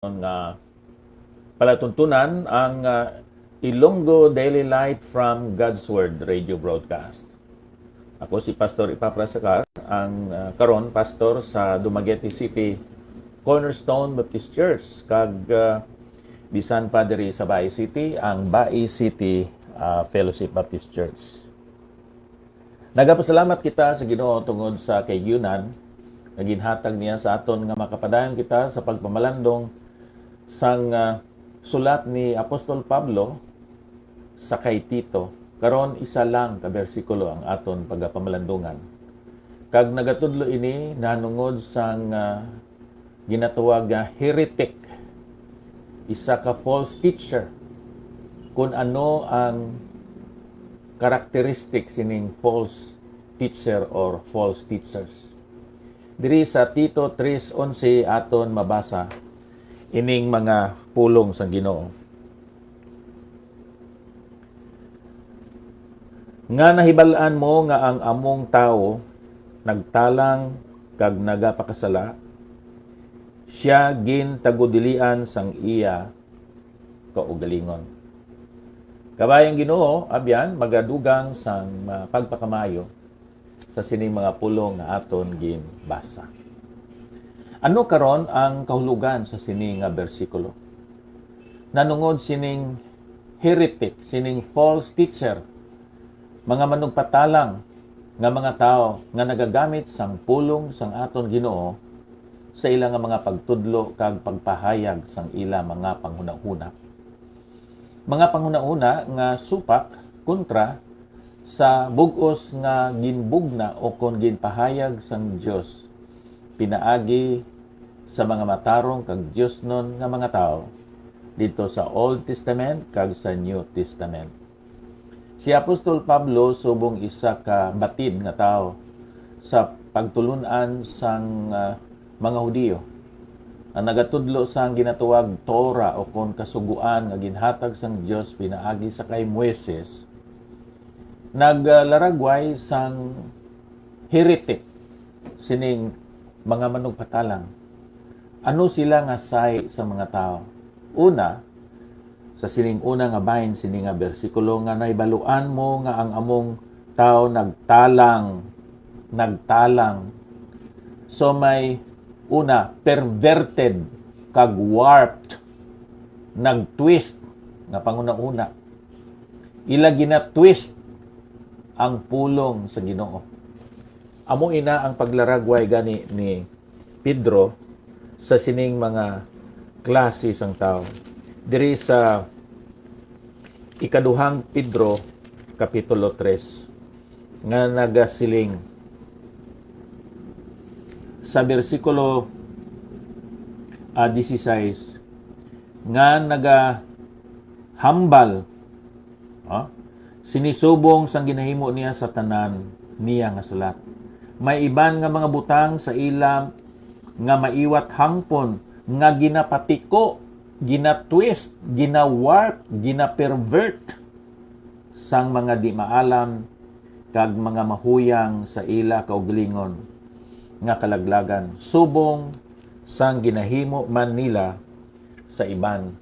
nga palatuntunan ang Ilonggo Daily Light from God's Word radio broadcast. Ako si Pastor Ipaprasakar, ang karon pastor sa Dumaguete City Cornerstone Baptist Church kag bisan pa diri sa Bai City ang Bai City Fellowship Baptist Church. Nagapasalamat kita sa Ginoo tungod sa kaygyunan nga ginhatag niya sa aton nga makapadayon kita sa pagpamalandong sang sulat ni Apostol Pablo sa kay Tito. Karon isa lang ka bersikulo ang aton pagpamalandungan. Kag nagatudlo ini nanungod sang ginatawag nga heretic, isa ka false teacher, kung ano ang characteristic sining false teacher or false teachers. Diri sa Tito 3:11 aton mabasa ining mga pulong sa Ginoo. Nga nahibal-an mo nga ang among tao nagtalang kag nagapakasala, siya gintagudilian sang iya kaugalingon. Kabayang Ginoo, abyan magadugang sang pagpakamayo sa sining mga pulong nga aton ginbasa. Ano karon ang kahulugan sa sining nga bersikulo? Nanungod sining heretic, sining false teacher, mga manugpatalang nga mga tao nga nagagamit sang pulong sang aton Ginoo sa ilang nga mga pagtudlo kag pagpahayag sang ila mga panghuna-huna. Mga panghuna-huna nga supak kontra sa bug-os nga ginbugna o kon ginpahayag sang Dios pinaagi sa mga matarong kag Dios nun nga mga tao dito sa Old Testament kag sa New Testament. Si Apostol Pablo subong isa ka batid nga tao sa pagtulunan sang mga Hudiyo ang nagatudlo sang ginatuwag Torah o kon kasuguan nga ginhatag sang Dios pinaagi sa kay Moises. Naglaragway sang heretic sining mga manugpatalang. Ano sila nga say sa mga tao? Una, sa sining una nga bahin sining nga bersikulo nga naibaluan mo nga ang among tao nagtalang. So may una, perverted kag warped, nagtwist nga panguna-una. Ila gina-twist ang pulong sa Ginoo. Amo ina ang paglaragway gani ni Pedro sa sining mga klase sang tao. Diri sa ikaduhang Pedro kapitulo 3 nga nagasiling sa bersikulo 16 nga nagahambal sinisubong sang ginahimo niya sa tanan niya nga sulat. May iban nga mga butang sa ilam nga maiwat hangpon nga ginapatiko, ginatwist, ginawarp, ginapervert sang mga di maalam kag mga mahuyang sa ila kaugalingon nga kalaglagan subong sang ginahimo man nila sa iban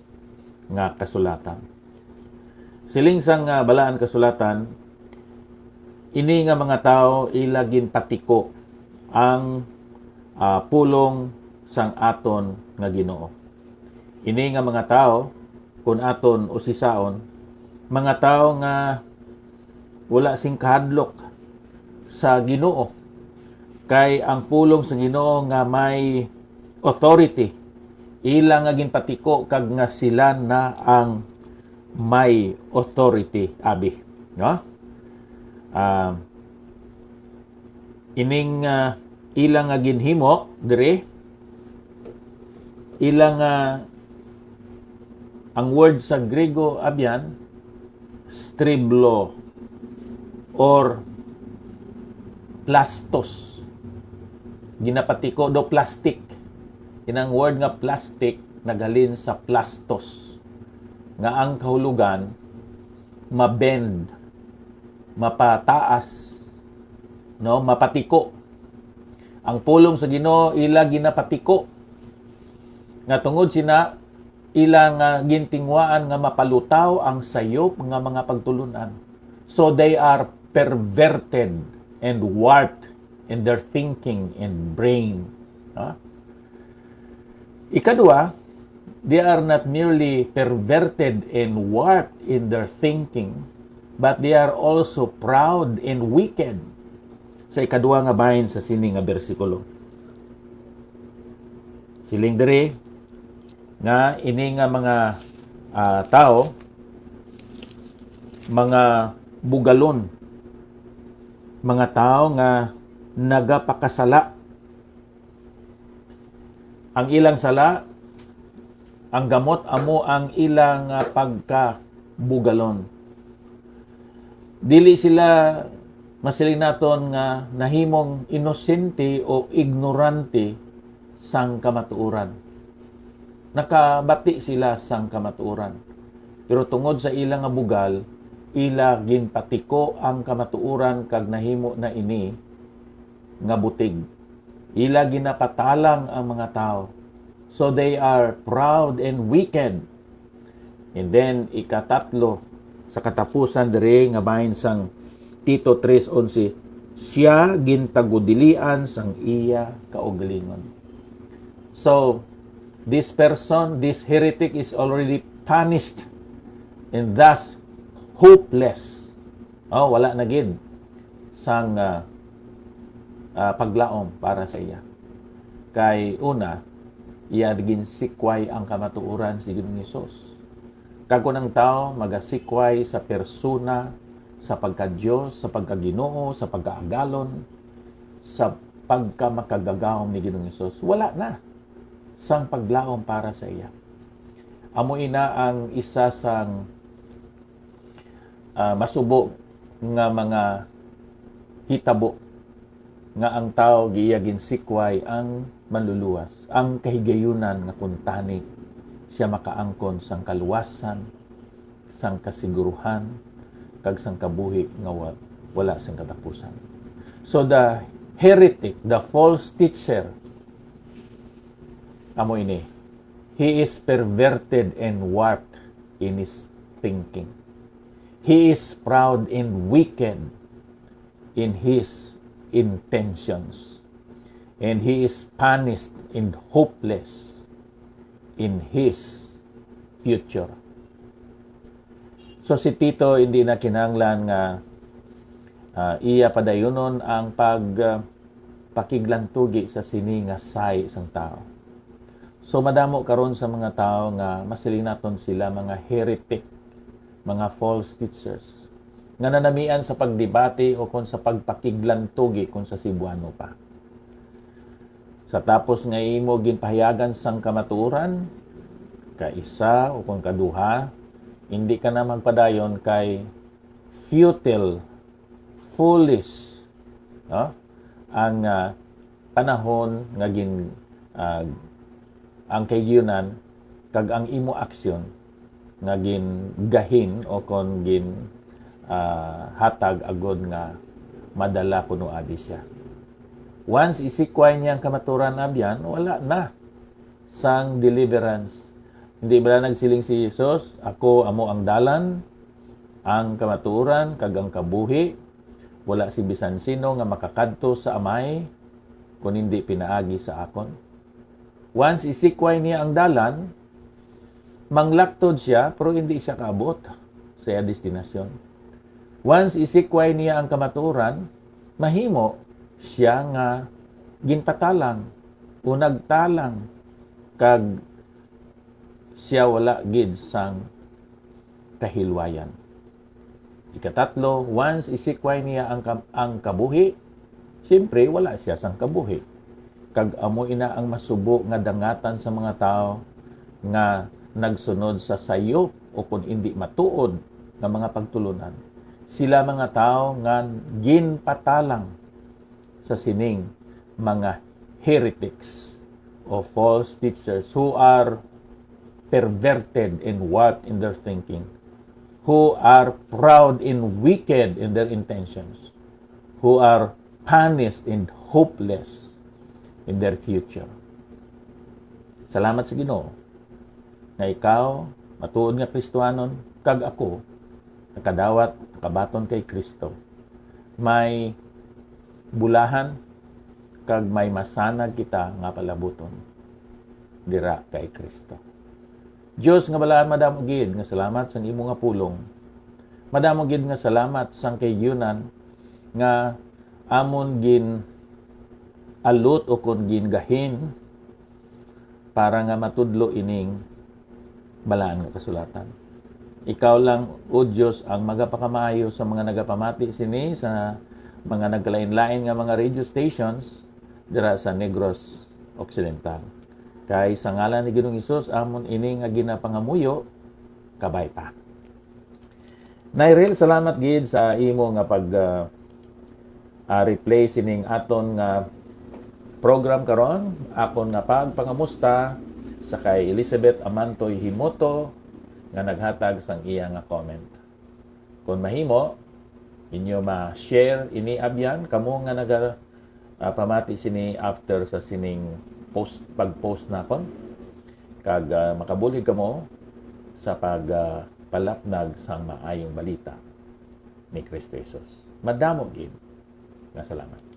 nga kasulatan. Siling sang balaan kasulatan, ini nga mga tao ila ginpatiko ang pulong sang aton nga Ginoo. Ini nga mga tao kun aton usisaon, mga tao nga wala sing kahadlok sa Ginoo. Kay ang pulong sa Ginoo nga may authority, ila nga ginpatiko kag nga sila na ang may authority abi, no? Ining ilang nga ginhimo dire, ilang ang word sa Grego abyan striblo or plastos. Ginapatiko do plastic. Inang word nga plastic naghalin sa plastos nga ang kahulugan mabend, mapataas, no, mapatiko. Ang pulong sa Ginoo ila ginapatiko Nga tungod sina ilang gintingwaan nga mapalutaw ang sayop nga mga pagtulunan. So they are perverted and warped in their thinking and brain. Ikadua, they are not merely perverted and warped in their thinking, but they are also proud and wicked. Sa ikadua nga bahin sa sini nga bersikulo. Siling diri nga ini nga mga tao, mga bugalon, mga tao nga nagapakasala. Ang ilang sala, ang gamot amo ang ilang pagkabugalon. Dili sila masiling naton nga nahimong inosente o ignorante sang kamatuoran. Nakabati sila sang kamatuoran. Pero tungod sa ilang nga bugal, ila ginpatiko ang kamatuoran kag nahimo na ini nga butig. Ila ginapatalang ang mga tao. So they are proud and wicked. And then ikatatlo sa katapusan diri nga bahin sang Tito 3:11, siya gintagudilian sang iya kaugalingon. So this person, this heretic is already punished and thus hopeless. Wala na gid sang paglaom para sa iya. Kay una, iya ginsikway ang kamatuoran si Ginoong Hesus. Kag ng tao magasikway sa persona, sa pagka-Diyos, sa pagka-Ginoo, sa pagkaagalon, sa pagkamakagagawom ni Ginoong Hesus, wala na sang paglaom para sa iya. Amo ina ang isa sang masubo nga mga hitabo nga ang tao giya ginsikway ang manluluwas, ang kahigayunan nga kuntani siya makaangkon sang kaluwasan, sang kasiguruhan, kag sang kabuhi nga wala sang katapusan. So the heretic, the false teacher, amo ini, he is perverted and warped in his thinking. He is proud and wicked in his intentions. And he is punished and hopeless in his future. So si Tito hindi na kinahanglan nga iya padayunon ang pakiglantugi sa sini nga say isang tao. So madamo karon sa mga tao nga masiling naton sila mga heretic, mga false teachers nga nanamian sa pagdebate o kung sa pagpakiglantugi kung sa Cebuano pa. Sa tapos nga imo ginpahayagan sang kamatuoran, kaisa o kung kaduha, hindi ka na magpadayon kay futile, foolish, ang panahon nga ang kaygiyunan kag ang imo aksyon nga gahin o kon hatag agod nga madala kuno abi siya. Once isikway niya ang kamaturan abyan, wala na sang deliverance. Hindi ba nagsiling si Jesus, ako amo ang dalan, ang kamaturan, kag ang kabuhi, wala si bisan sino nga makakadto sa amay kung hindi pinaagi sa akon. Once isikway niya ang dalan, manglaktod siya pero hindi siya kaabot sa iya destinasyon. Once isikway niya ang kamaturan, mahimo siya nga ginpatalang o nagtalang kag siya wala gid sang kahilwayan. Ikatatlo, once isikway niya ang kabuhi, siyempre wala siya sang kabuhi. Kag amo ina ang masubo nga dangatan sa mga tao nga nagsunod sa sayop o kung hindi matuod ng mga pagtulunan. Sila mga tao nga ginpatalang sa sining mga heretics o false teachers who are perverted and warped in their thinking, who are proud and wicked in their intentions, who are punished and hopeless in their future. Salamat sa Ginoo nga ikaw matuod nga Kristohanon kag ako nakadawat nakabaton kay Kristo. May bulahan kag may masanag kita nga palabuton dira kay Kristo. Dios nga balaan madamo gid nga salamat sa imo nga pulong. Madamo gid nga salamat sang kahigyunan nga amon gin alot o kon gin gahin para nga matudlo ining balaan nga kasulatan. Ikaw lang, O Diyos, ang magapakamaayo sa mga nagapamati sini sa mga nagkalain-lain nga mga radio stations dira sa Negros Occidental. Kay sa ngalan ni Ginoong Hesus amon ini nga ginapangamuyo kabay pa. Nairel, salamat gid sa imo nga pag replay sining aton nga program karon. Akon nga pagpangamusta sa kay Elizabeth Amantoy Himoto nga naghatag sang iya nga comment. Kung mahimo, inyo ma-share ini abyan kamo nga pamati sini after sa sining pag-post nakon kag makabulig kamo sa palapnag sang maayong balita ni Kristo Jesus. Madamo gid nga salamat.